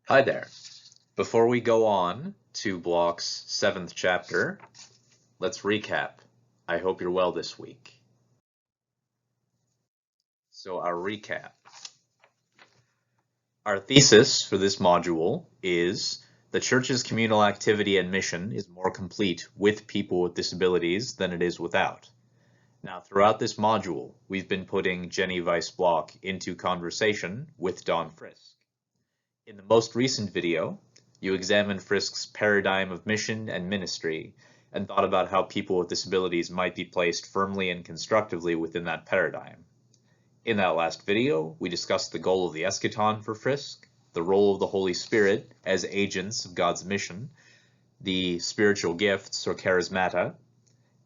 Hi there. Before we go on to Block's 7th chapter, let's recap. I hope you're well this week. So our recap. Our thesis for this module is the Church's communal activity and mission is more complete with people with disabilities than it is without. Now, throughout this module, we've been putting Jenny Weiss-Block into conversation with Don Frisk. In the most recent video, you examined Frisk's paradigm of mission and ministry and thought about how people with disabilities might be placed firmly and constructively within that paradigm. In that last video, we discussed the goal of the eschaton for Frisk, the role of the Holy Spirit as agents of God's mission, the spiritual gifts or charismata,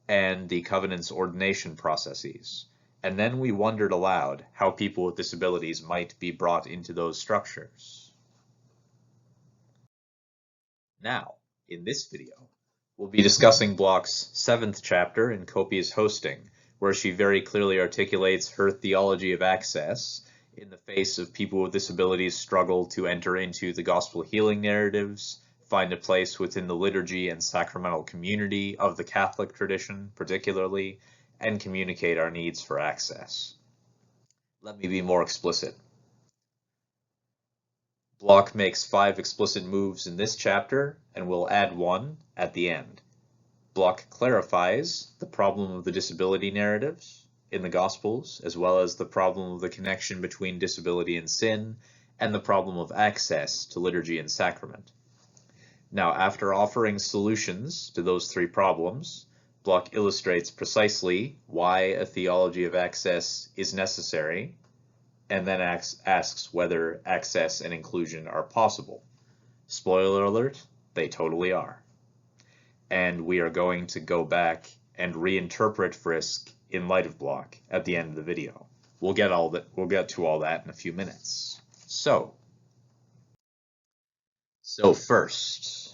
and the covenant's ordination processes. And then we wondered aloud how people with disabilities might be brought into those structures. Now, in this video, we'll be discussing Block's 7th chapter in Copious Hosting, where she very clearly articulates her theology of access in the face of people with disabilities' struggle to enter into the gospel healing narratives, find a place within the liturgy and sacramental community of the Catholic tradition particularly, and communicate our needs for access. Let me be more explicit. Block makes 5 explicit moves in this chapter, and we'll add one at the end. Block clarifies the problem of the disability narratives in the Gospels, as well as the problem of the connection between disability and sin, and the problem of access to liturgy and sacrament. Now, after offering solutions to those 3 problems, Block illustrates precisely why a theology of access is necessary, and then asks whether access and inclusion are possible. Spoiler alert, they totally are. And we are going to go back and reinterpret Frisk in light of Block at the end of the video. We'll get to all that in a few minutes. So first,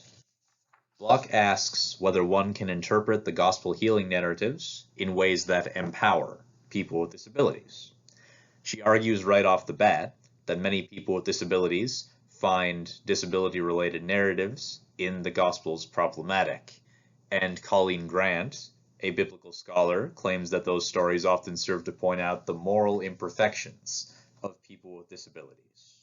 Block asks whether one can interpret the gospel healing narratives in ways that empower people with disabilities. She argues right off the bat that many people with disabilities find disability-related narratives in the Gospels problematic, and Colleen Grant, a biblical scholar, claims that those stories often serve to point out the moral imperfections of people with disabilities.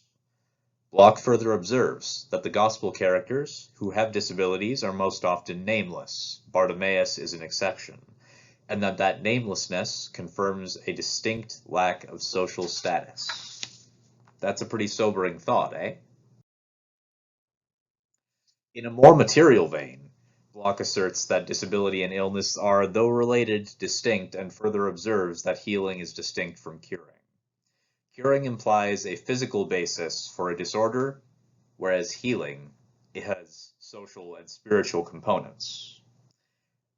Block further observes that the Gospel characters who have disabilities are most often nameless. Bartimaeus is an exception. And that namelessness confirms a distinct lack of social status. That's a pretty sobering thought, eh? In a more material vein, Block asserts that disability and illness are, though related, distinct, and further observes that healing is distinct from curing. Curing implies a physical basis for a disorder, whereas healing, it has social and spiritual components.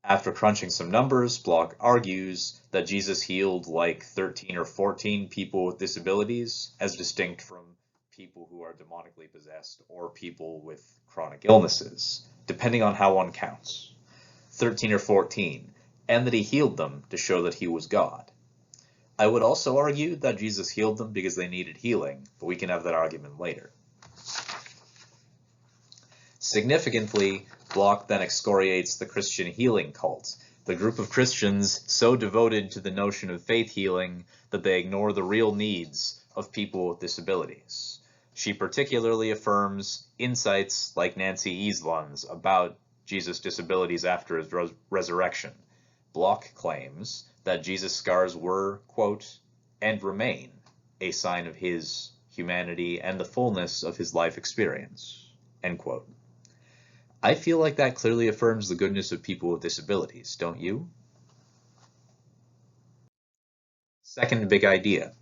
After crunching some numbers, Block argues that Jesus healed like 13 or 14 people with disabilities, as distinct from people who are demonically possessed or people with chronic illnesses, depending on how one counts. 13 or 14, and that he healed them to show that he was God. I would also argue that Jesus healed them because they needed healing, but we can have that argument later. Significantly, Block then excoriates the Christian healing cult, the group of Christians so devoted to the notion of faith healing that they ignore the real needs of people with disabilities. She particularly affirms insights like Nancy Easland's about Jesus' disabilities after his resurrection. Block claims that Jesus' scars were, quote, and remain a sign of his humanity and the fullness of his life experience, end quote. I feel like that clearly affirms the goodness of people with disabilities, don't you? Second big idea.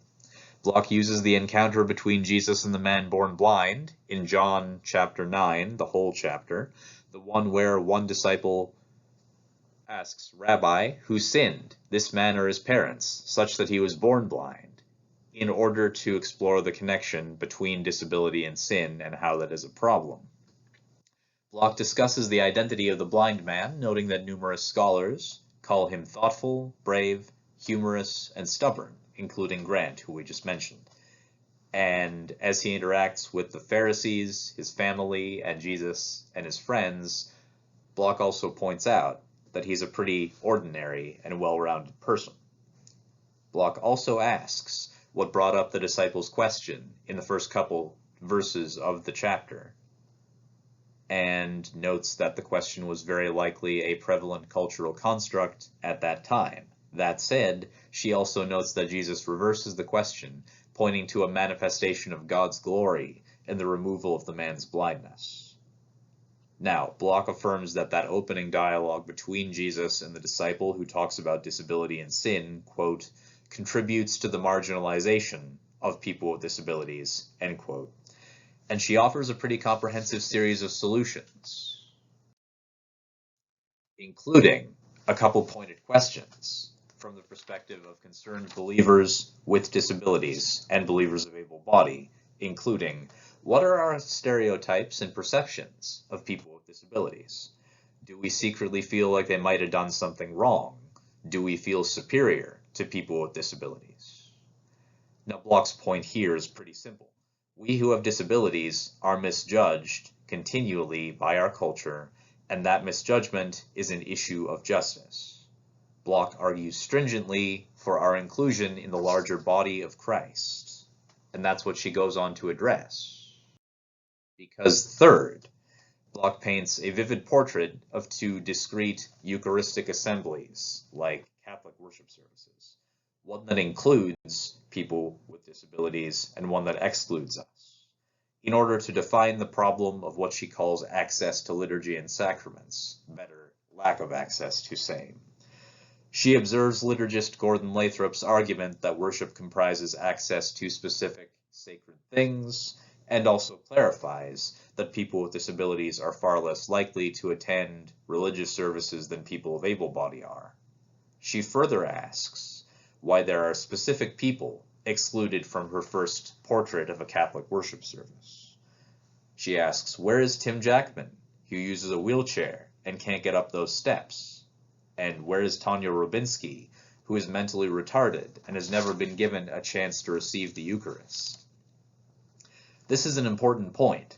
Block uses the encounter between Jesus and the man born blind in John chapter 9, the whole chapter, the one where one disciple asks, Rabbi, who sinned, this man or his parents, such that he was born blind, in order to explore the connection between disability and sin and how that is a problem. Block discusses the identity of the blind man, noting that numerous scholars call him thoughtful, brave, humorous, and stubborn, including Grant, who we just mentioned. And as he interacts with the Pharisees, his family, and Jesus and his friends, Block also points out that he's a pretty ordinary and well-rounded person. Block also asks what brought up the disciples' question in the first couple verses of the chapter, and notes that the question was very likely a prevalent cultural construct at that time. That said, she also notes that Jesus reverses the question, pointing to a manifestation of God's glory and the removal of the man's blindness. Now, Block affirms that opening dialogue between Jesus and the disciple who talks about disability and sin, quote, contributes to the marginalization of people with disabilities, end quote. And she offers a pretty comprehensive series of solutions, including a couple pointed questions from the perspective of concerned believers with disabilities and believers of able body, including, what are our stereotypes and perceptions of people with disabilities? Do we secretly feel like they might have done something wrong? Do we feel superior to people with disabilities? Now, Block's point here is pretty simple. We who have disabilities are misjudged continually by our culture, and that misjudgment is an issue of justice. Block argues stringently for our inclusion in the larger body of Christ, and that's what she goes on to address. Because third, Block paints a vivid portrait of two discrete Eucharistic assemblies, like Catholic worship services, one that includes people with disabilities and one that excludes us, in order to define the problem of what she calls access to liturgy and sacraments, better, lack of access to same. She observes liturgist Gordon Lathrop's argument that worship comprises access to specific sacred things, and also clarifies that people with disabilities are far less likely to attend religious services than people of able body are. She further asks why there are specific people excluded from her first portrait of a Catholic worship service. She asks, where is Tim Jackman, who uses a wheelchair and can't get up those steps? And where is Tanya Robinsky, who is mentally retarded and has never been given a chance to receive the Eucharist? This is an important point.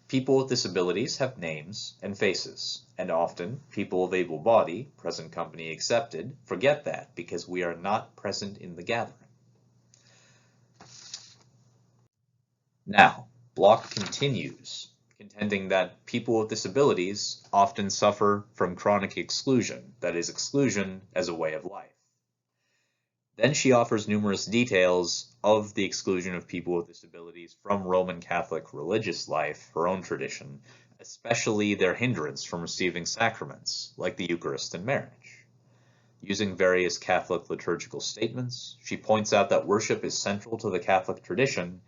People with disabilities have names and faces, and often people of able body, present company accepted, forget that because we are not present in the gathering. Now, Block continues, contending that people with disabilities often suffer from chronic exclusion, that is, exclusion as a way of life. Then she offers numerous details of the exclusion of people with disabilities from Roman Catholic religious life, her own tradition, especially their hindrance from receiving sacraments, like the Eucharist and marriage. Using various Catholic liturgical statements, she points out that worship is central to the Catholic tradition,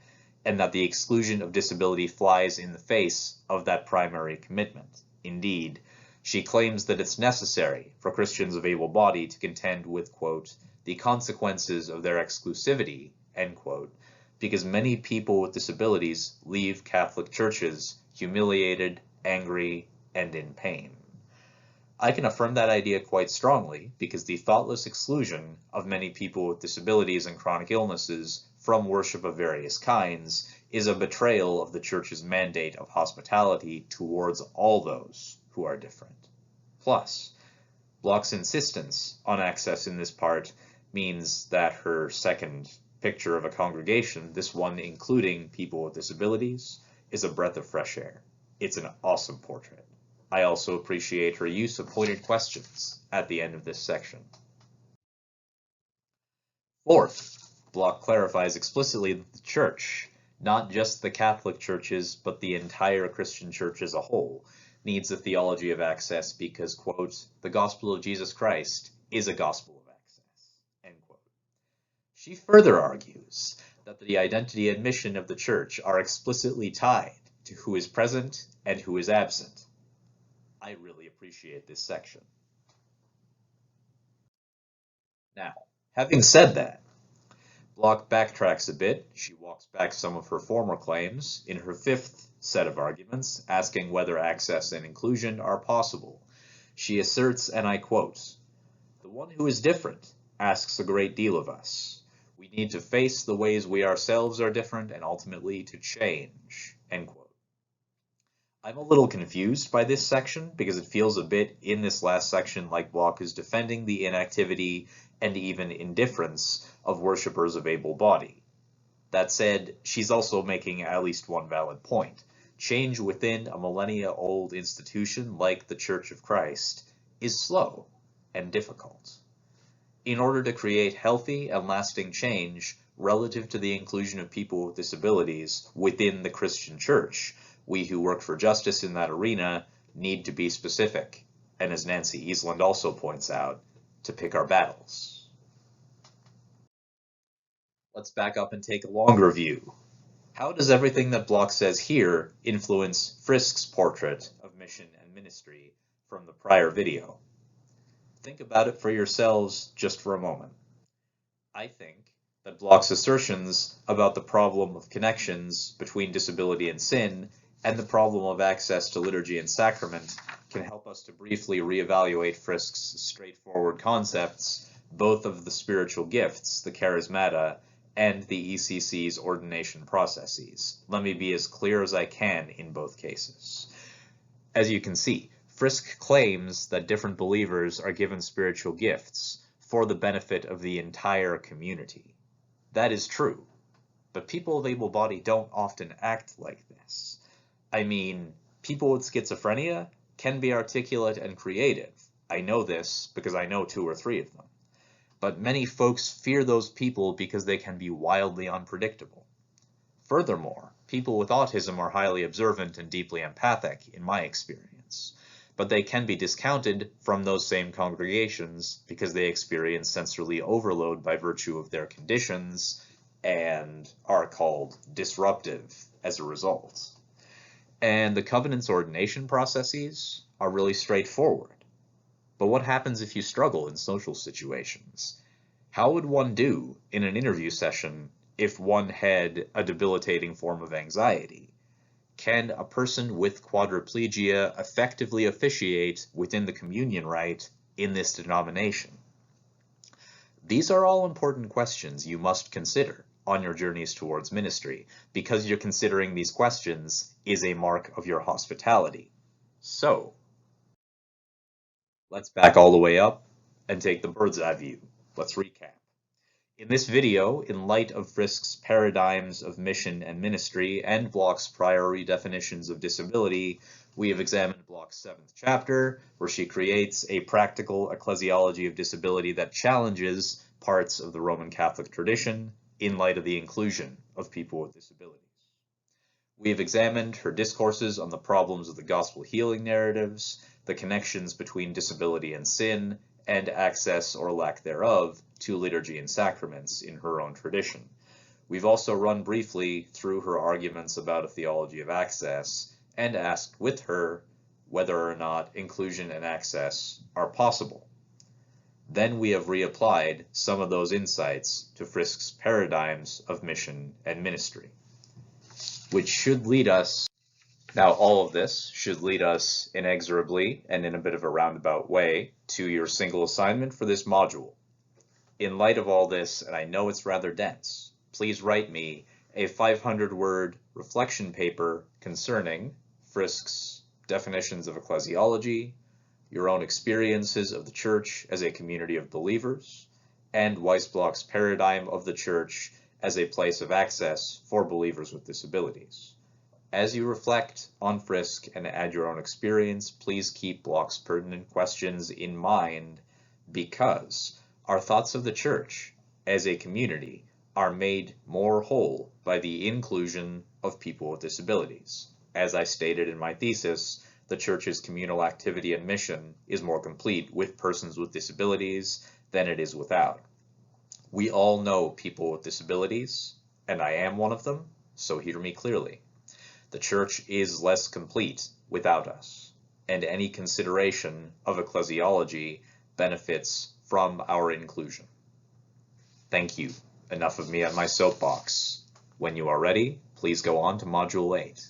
and that the exclusion of disability flies in the face of that primary commitment. Indeed, she claims that it's necessary for Christians of able body to contend with, quote, the consequences of their exclusivity, end quote, because many people with disabilities leave Catholic churches humiliated, angry, and in pain. I can affirm that idea quite strongly because the thoughtless exclusion of many people with disabilities and chronic illnesses from worship of various kinds is a betrayal of the Church's mandate of hospitality towards all those who are different. Plus, Block's insistence on access in this part means that her second picture of a congregation, this one including people with disabilities, is a breath of fresh air. It's an awesome portrait. I also appreciate her use of pointed questions at the end of this section. Fourth, Block clarifies explicitly that the Church, not just the Catholic churches, but the entire Christian church as a whole, needs a theology of access because, quote, the gospel of Jesus Christ is a gospel of access, end quote. She further argues that the identity and mission of the Church are explicitly tied to who is present and who is absent. I really appreciate this section. Now, having said that, Block backtracks a bit. She walks back some of her former claims in her fifth set of arguments, asking whether access and inclusion are possible. She asserts, and I quote, the one who is different asks a great deal of us. We need to face the ways we ourselves are different and ultimately to change, end quote. I'm a little confused by this section because it feels a bit in this last section like Block is defending the inactivity and even indifference of worshippers of able body. That said, she's also making at least one valid point. Change within a millennia-old institution like the Church of Christ is slow and difficult. In order to create healthy and lasting change relative to the inclusion of people with disabilities within the Christian Church, we who work for justice in that arena need to be specific, and as Nancy Easland also points out, to pick our battles. Let's back up and take a longer view. How does everything that Block says here influence Frisk's portrait of mission and ministry from the prior video? Think about it for yourselves just for a moment. I think that Block's assertions about the problem of connections between disability and sin and the problem of access to liturgy and sacrament can help us to briefly reevaluate Frisk's straightforward concepts, both of the spiritual gifts, the charismata, and the ECC's ordination processes. Let me be as clear as I can in both cases. As you can see, Frisk claims that different believers are given spiritual gifts for the benefit of the entire community. That is true, but people of able body don't often act like this. I mean, people with schizophrenia can be articulate and creative. I know this because I know 2 or 3 of them. But many folks fear those people because they can be wildly unpredictable. Furthermore, people with autism are highly observant and deeply empathic, in my experience. But they can be discounted from those same congregations because they experience sensory overload by virtue of their conditions and are called disruptive as a result. And the covenant's ordination processes are really straightforward. But what happens if you struggle in social situations? How would one do in an interview session if one had a debilitating form of anxiety? Can a person with quadriplegia effectively officiate within the communion rite in this denomination? These are all important questions you must consider on your journeys towards ministry, because you're considering these questions is a mark of your hospitality. So, let's back all the way up and take the bird's eye view. Let's recap. In this video, in light of Frisk's paradigms of mission and ministry and Block's prior redefinitions of disability, we have examined Block's 7th chapter, where she creates a practical ecclesiology of disability that challenges parts of the Roman Catholic tradition in light of the inclusion of people with disabilities. We have examined her discourses on the problems of the gospel healing narratives, the connections between disability and sin, and access or lack thereof to liturgy and sacraments in her own tradition. We've also run briefly through her arguments about a theology of access and asked with her whether or not inclusion and access are possible. Then we have reapplied some of those insights to Frisk's paradigms of mission and ministry, which should lead us. Now, all of this should lead us inexorably and in a bit of a roundabout way to your single assignment for this module. In light of all this, and I know it's rather dense, please write me a 500-word reflection paper concerning Frisk's definitions of ecclesiology, your own experiences of the church as a community of believers, and Weisblock's paradigm of the church as a place of access for believers with disabilities. As you reflect on Frisk and add your own experience, please keep Block's pertinent questions in mind, because our thoughts of the church as a community are made more whole by the inclusion of people with disabilities. As I stated in my thesis, the church's communal activity and mission is more complete with persons with disabilities than it is without. We all know people with disabilities, and I am one of them, so hear me clearly. The church is less complete without us, and any consideration of ecclesiology benefits from our inclusion. Thank you. Enough of me on my soapbox. When you are ready, please go on to Module 8.